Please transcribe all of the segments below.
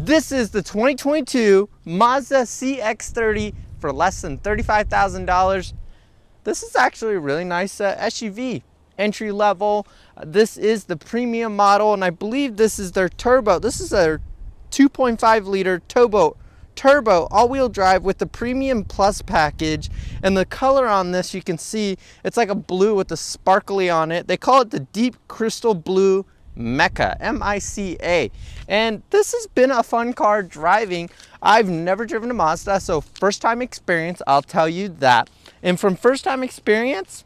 This is the 2022 Mazda CX-30 for less than $35,000. This is actually a really nice SUV, entry level. This is the premium model, and I believe this is their turbo. This is their 2.5 liter turbo all-wheel drive with the premium plus package. And the color on this, you can see it's like a blue with a sparkly on it. They call it the deep crystal blue Mecca, M-I-C-A. And this has been a fun car driving. I've never driven a Mazda, so first time experience, I'll tell you that. And from first time experience,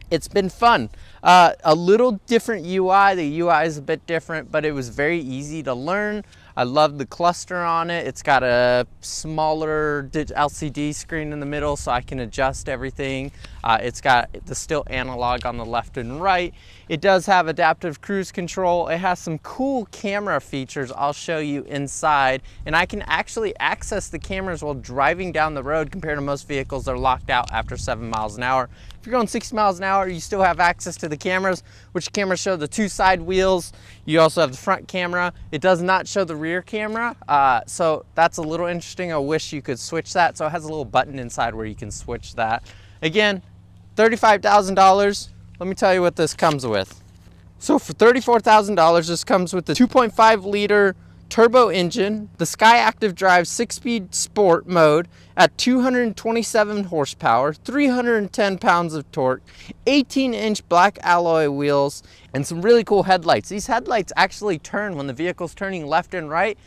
it's been fun. A little different UI. The UI is a bit different, but it was very easy to learn. I love the cluster on it. It's got a smaller LCD screen in the middle so I can adjust everything. It's got the still analog on the left and right. It does have adaptive cruise control. It has some cool camera features I'll show you inside. And I can actually access the cameras while driving down the road compared to most vehicles that are locked out after 7 miles an hour. If you're going 60 miles an hour, you still have access to the cameras, which cameras show the 2 side wheels. You also have the front camera. It does not show the rear camera, so that's a little interesting. I wish you could switch that. So it has a little button inside where you can switch that. Again, $35,000. Let me tell you what this comes with. So for $34,000, this comes with the 2.5 liter turbo engine, the Skyactiv Drive 6-speed sport mode at 227 horsepower, 310 pounds of torque, 18-inch black alloy wheels, and some really cool headlights. These headlights actually turn when the vehicle's turning left and right.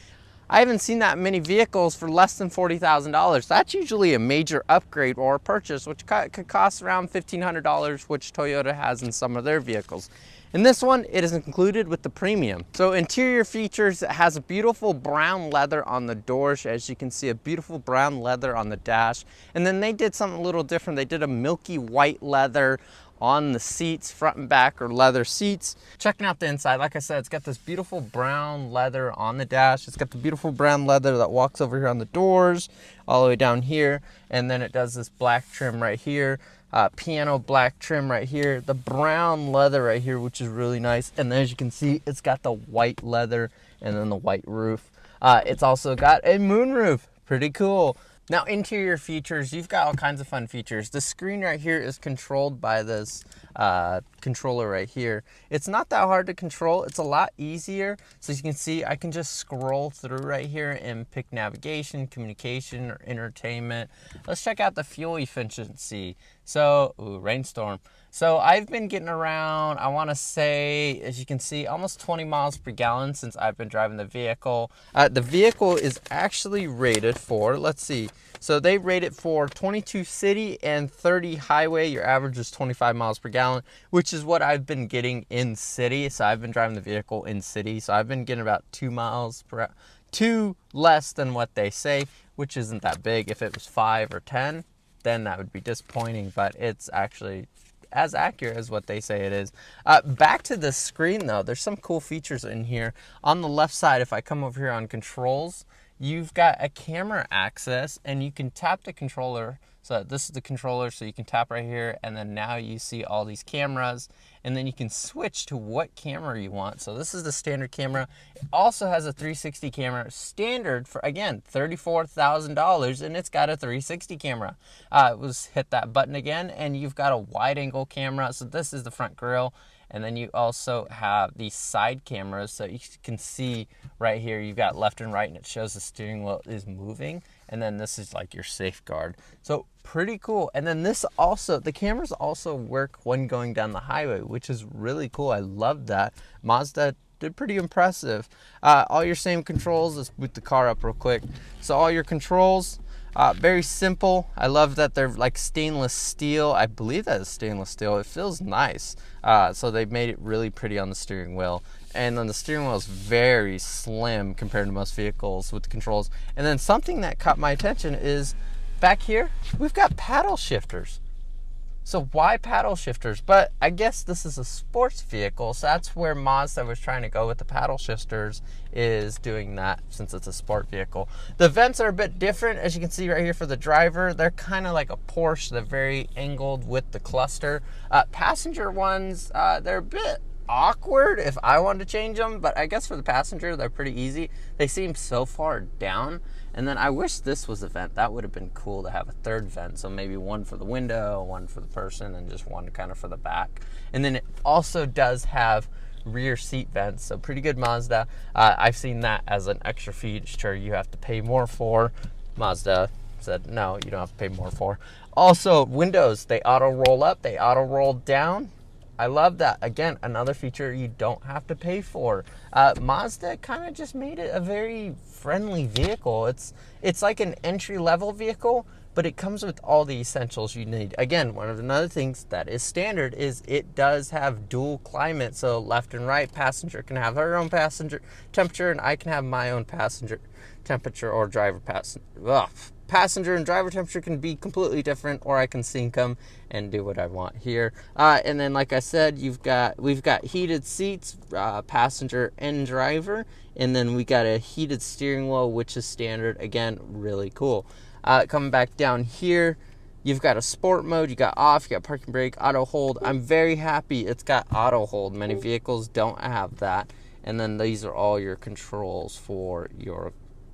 I haven't seen that many vehicles for less than $40,000. That's usually a major upgrade or a purchase, which could cost around $1,500, which Toyota has in some of their vehicles. In this one, it is included with the premium. So interior features, it has a beautiful brown leather on the doors. As you can see, a beautiful brown leather on the dash. And then they did something a little different. They did a milky white leather on the seats, front and back, or leather seats. Checking out the inside, like I said, it's got this beautiful brown leather on the dash. It's got the beautiful brown leather that walks over here on the doors, all the way down here. And then it does this black trim right here. Piano black trim right here, the brown leather right here, which is really nice. And then as you can see, it's got the white leather and then the white roof. It's also got a moonroof, pretty cool. Now interior features, you've got all kinds of fun features. The screen right here is controlled by this controller right here. It's not that hard to control. It's a lot easier. So as you can see, I can just scroll through right here and pick navigation, communication, or entertainment. Let's check out the fuel efficiency. So, rainstorm. So I've been getting around, I want to say, as you can see, almost 20 miles per gallon since I've been driving the vehicle. The vehicle is actually rated for, let's see, so they rate it for 22 city and 30 highway. Your average is 25 miles per gallon, which is what I've been getting in city. So I've been driving the vehicle in city. So I've been getting about 2 miles per hour, 2 less than what they say, which isn't that big. If it was 5 or 10, then that would be disappointing, but it's actually as accurate as what they say it is. Back to the screen though, there's some cool features in here. On the left side, if I come over here on controls, you've got a camera access and you can tap the controller. So this is the controller, so you can tap right here, and then now you see all these cameras, and then you can switch to what camera you want. So this is the standard camera. It also has a 360 camera, standard for, again, $34,000, and it's got a 360 camera. Hit that button again, and you've got a wide angle camera. So this is the front grille. And then you also have these side cameras, so you can see right here, you've got left and right, and it shows the steering wheel is moving. And then this is like your safeguard. So pretty cool. And then this also, the cameras also work when going down the highway, which is really cool. I love that. Mazda did pretty impressive. All your same controls, let's boot the car up real quick. So all your controls, very simple. I love that they're like stainless steel. I believe that is stainless steel. It feels nice. So they made it really pretty on the steering wheel. And then the steering wheel is very slim compared to most vehicles with the controls. And then something that caught my attention is back here, we've got paddle shifters. So why paddle shifters? But I guess this is a sports vehicle, so that's where Mazda was trying to go with the paddle shifters, is doing that since it's a sport vehicle. The vents are a bit different, as you can see right here for the driver. They're kind of like a Porsche. They're very angled with the cluster. Passenger ones, they're a bit awkward if I wanted to change them, but I guess for the passenger, they're pretty easy. They seem so far down. And then I wish this was a vent. That would have been cool to have a third vent. So maybe one for the window, one for the person, and just one kind of for the back. And then it also does have rear seat vents. So pretty good Mazda. I've seen that as an extra feature you have to pay more for. Mazda said, no, you don't have to pay more for. Also, windows, they auto roll up, they auto roll down. I love that. Again, another feature you don't have to pay for. Mazda kind of just made it a very friendly vehicle. It's like an entry-level vehicle, but it comes with all the essentials you need. Again, one of the other things that is standard is it does have dual climate. So left and right passenger can have her own passenger temperature, and I can have my own passenger temperature, or passenger and driver temperature can be completely different, or I can sync them and do what I want here. And then, like I said, we've got heated seats, passenger and driver, and then we got a heated steering wheel, which is standard. Again, really cool. Coming back down here, you've got a sport mode, you got off, you got parking brake, auto hold. I'm very happy it's got auto hold. Many vehicles don't have that. And then these are all your controls for your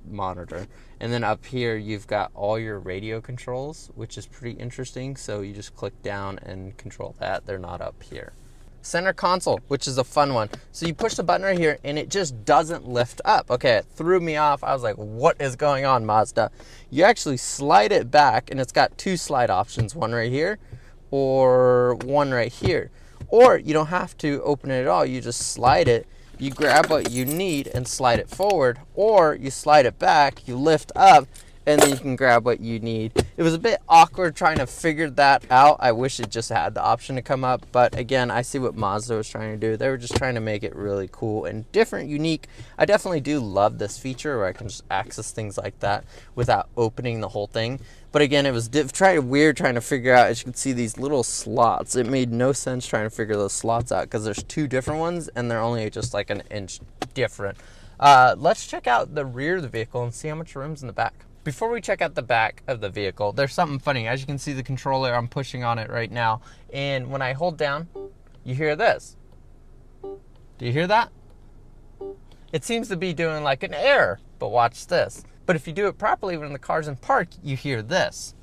monitor. And then up here you've got all your radio controls, which is pretty interesting. So you just click down and control that. They're not up here. Center console, which is a fun one. So you push the button right here and it just doesn't lift up. Okay, it threw me off. I was like, what is going on, Mazda? You actually slide it back, and it's got two slide options, one right here or one right here. Or you don't have to open it at all. You just slide it. You grab what you need and slide it forward, or you slide it back, you lift up, and then you can grab what you need. It was a bit awkward trying to figure that out. I wish it just had the option to come up, but again, I see what Mazda was trying to do. They were just trying to make it really cool and different, unique. I definitely do love this feature where I can just access things like that without opening the whole thing. But again, it was weird trying to figure out. As you can see, these little slots. It made no sense trying to figure those slots out because there's two different ones and they're only just like an inch different. Let's check out the rear of the vehicle and see how much room's in the back. Before we check out the back of the vehicle, there's something funny. As you can see, the controller, I'm pushing on it right now. And when I hold down, you hear this. Do you hear that? It seems to be doing like an error, but watch this. But if you do it properly when the car's in park, you hear this.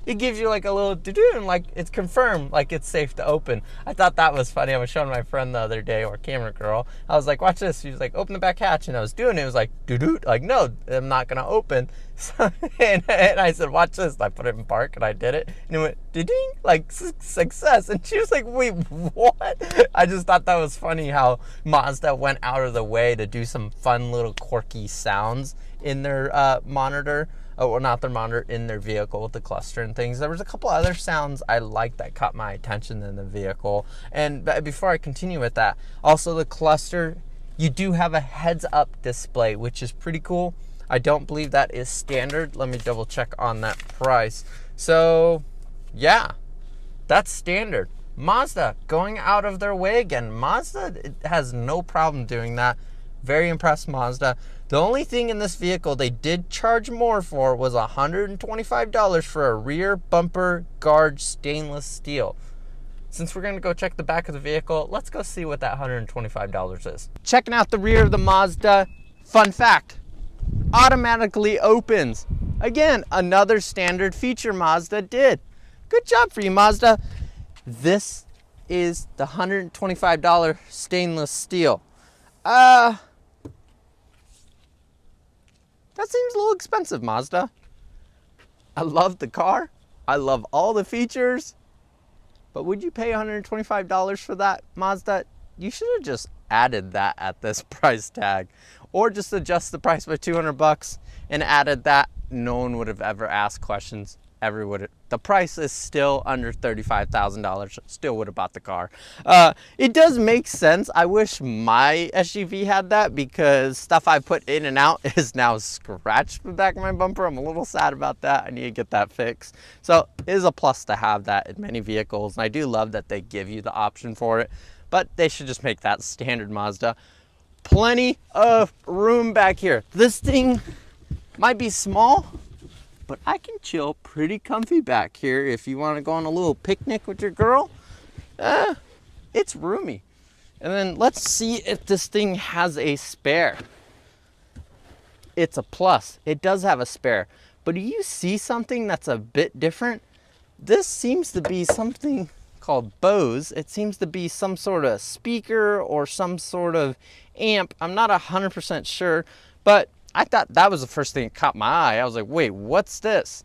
It gives you like a little doo-doo, and like it's confirmed, like it's safe to open. I thought that was funny. I was showing my friend the other day, or camera girl. I was like, watch this. She was like, open the back hatch. And I was doing it. It was like, doo-doo. Like, no, I'm not going to open. So, and I said, watch this. And I put it in park and I did it. And it went, ding, like success. And she was like, wait, what? I just thought that was funny how Mazda went out of the way to do some fun little quirky sounds in their monitor. Oh, well, not their monitor, in their vehicle with the cluster and things. There was a couple other sounds I liked that caught my attention in the vehicle. And before I continue with that, also the cluster, you do have a heads-up display, which is pretty cool. I don't believe that is standard. Let me double check on that price. So, yeah, that's standard. Mazda going out of their way again. Mazda has no problem doing that. Very impressed, Mazda. The only thing in this vehicle they did charge more for was $125 for a rear bumper guard stainless steel. Since we're going to go check the back of the vehicle, let's go see what that $125 is. Checking out the rear of the Mazda. Fun fact, automatically opens. Again, another standard feature Mazda did. Good job for you, Mazda. This is the $125 stainless steel. That seems a little expensive, Mazda. I love the car. I love all the features. But would you pay $125 for that, Mazda? You should have just added that at this price tag. Or just adjust the price by $200 and added that. No one would have ever asked questions. The price is still under $35,000. Still would have bought the car. It does make sense. I wish my SUV had that because stuff I put in and out is now scratched the back of my bumper. I'm a little sad about that. I need to get that fixed. So it is a plus to have that in many vehicles. And I do love that they give you the option for it, but they should just make that standard Mazda. Plenty of room back here. This thing might be small, but I can chill pretty comfy back here if you want to go on a little picnic with your girl. it's roomy. And then let's see if this thing has a spare. It's a plus. It does have a spare. But do you see something that's a bit different? This seems to be something called Bose. It seems to be some sort of speaker or some sort of amp. I'm not 100% sure, but I thought that was the first thing that caught my eye. I was like, wait, what's this?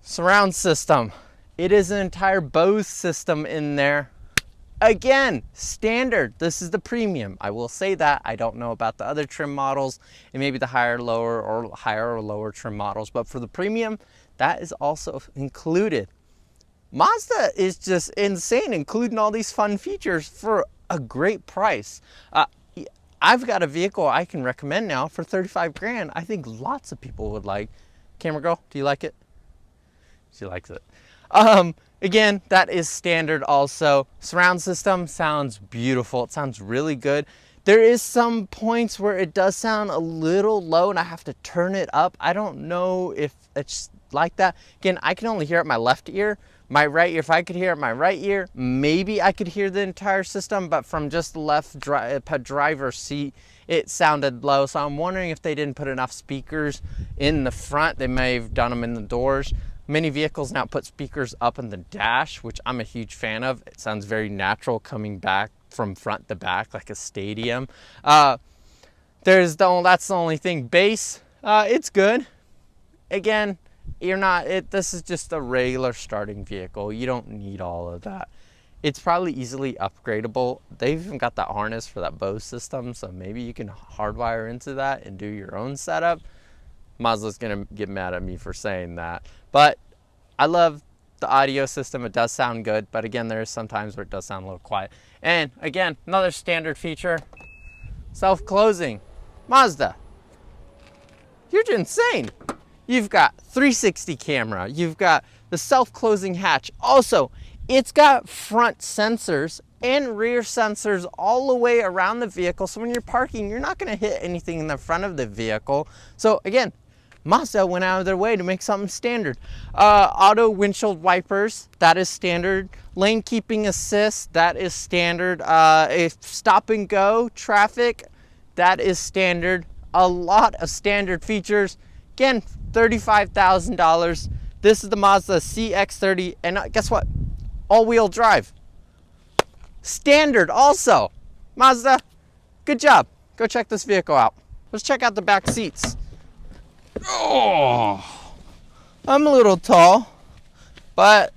Surround system. It is an entire Bose system in there. Again, standard. This is the premium. I will say that. I don't know about the other trim models and maybe the higher or lower trim models, but for the premium, that is also included. Mazda is just insane, including all these fun features for a great price. I've got a vehicle I can recommend now for 35 grand. I think lots of people would like. Camera girl, do you like it? She likes it. Again, that is standard also. Surround system sounds beautiful. It sounds really good. There is some points where it does sound a little low and I have to turn it up. I don't know if it's like that. Again, I can only hear it my left ear. My right ear, if I could hear it my right ear, maybe I could hear the entire system, but from just the left driver's seat, it sounded low. So I'm wondering if they didn't put enough speakers in the front. They may have done them in the doors. Many vehicles now put speakers up in the dash, which I'm a huge fan of. It sounds very natural coming back from front to back like a stadium. That's the only thing. Bass, it's good. Again, this is just a regular starting vehicle. You don't need all of that. It's probably easily upgradable. They've even got that harness for that Bose system, so maybe you can hardwire into that and do your own setup. Mazda's gonna get mad at me for saying that, but I love the audio system. It does sound good, but again, there's some times where it does sound a little quiet. And again, another standard feature, self-closing. Mazda, you're insane. You've got 360 camera. You've got the self-closing hatch. Also, it's got front sensors and rear sensors all the way around the vehicle. So when you're parking, you're not gonna hit anything in the front of the vehicle. So again, Mazda went out of their way to make something standard. Auto windshield wipers, that is standard. Lane keeping assist, that is standard. If stop and go traffic, that is standard. A lot of standard features. Again, $35,000. This is the Mazda CX-30, and guess what? All-wheel drive. Standard also. Mazda, good job. Go check this vehicle out. Let's check out the back seats. Oh, I'm a little tall, but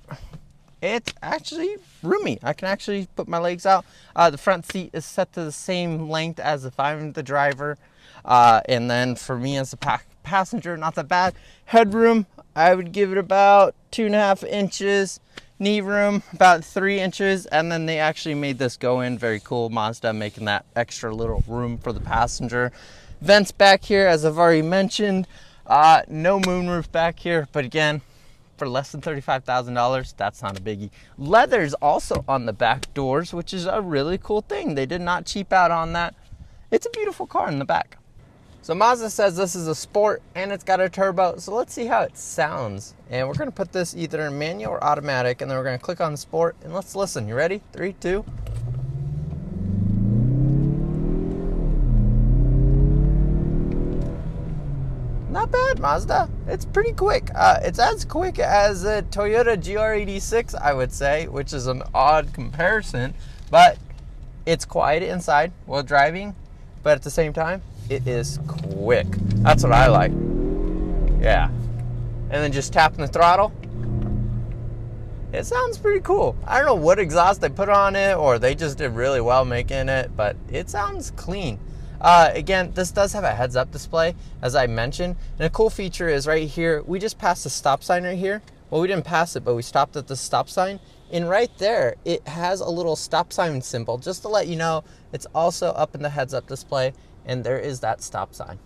it's actually roomy. I can actually put my legs out. The front seat is set to the same length as if I'm the driver. And then for me as a passenger, not that bad. Headroom, I would give it about 2.5 inches. Knee room, about 3 inches. And then they actually made this go in. Very cool. Mazda making that extra little room for the passenger. Vents back here, as I've already mentioned. No moonroof back here, but again, for less than $35,000, that's not a biggie. Leather's also on the back doors, which is a really cool thing. They did not cheap out on that. It's a beautiful car in the back. So Mazda says this is a sport and it's got a turbo. So let's see how it sounds. And we're gonna put this either in manual or automatic, and then we're gonna click on sport and let's listen. You ready? 3, 2. Not bad, Mazda. It's pretty quick. It's as quick as a Toyota GR86, I would say, which is an odd comparison, but it's quiet inside while driving, but at the same time, it is quick. That's what I like. Yeah. And then just tapping the throttle. It sounds pretty cool. I don't know what exhaust they put on it, or they just did really well making it, but it sounds clean. Again, this does have a heads-up display, as I mentioned, and a cool feature is right here, we just passed a stop sign right here. Well, we didn't pass it, but we stopped at the stop sign, and right there, it has a little stop sign symbol, just to let you know it's also up in the heads-up display, and there is that stop sign.